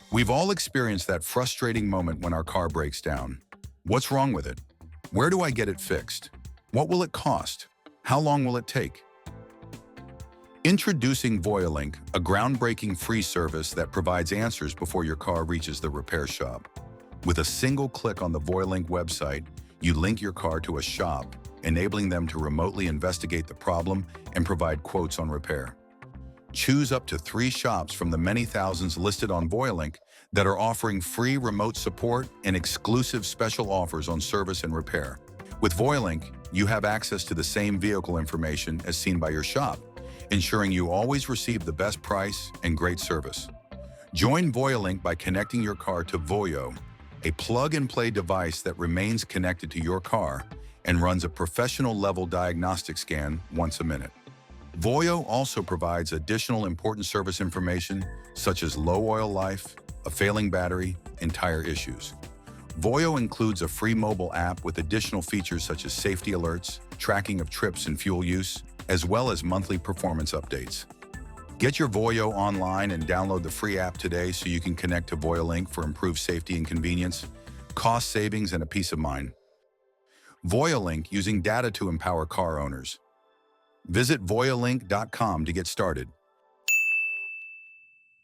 We've all experienced that frustrating moment when our car breaks down. What's wrong with it? Where do I get it fixed? What will it cost? How long will it take? Introducing VOYOLink, a groundbreaking free service that provides answers before your car reaches the repair shop. With a single click on the VOYOLink website, you link your car to a shop, enabling them to remotely investigate the problem and provide quotes on repair. Choose up to 3 shops from the many thousands listed on VOYOLink that are offering free remote support and exclusive special offers on service and repair. With VOYOLink, you have access to the same vehicle information as seen by your shop, ensuring you always receive the best price and great service. Join VOYOLink by connecting your car to VOYO, a plug-and-play device that remains connected to your car and runs a professional-level diagnostic scan once a minute. VOYO also provides additional important service information such as low oil life, a failing battery, and tire issues. VOYO includes a free mobile app with additional features such as safety alerts, tracking of trips and fuel use, as well as monthly performance updates. Get your VOYO online and download the free app today so you can connect to VOYOLink for improved safety and convenience, cost savings, and a peace of mind. VOYOLink, using data to empower car owners. Visit VOYOLink.com to get started.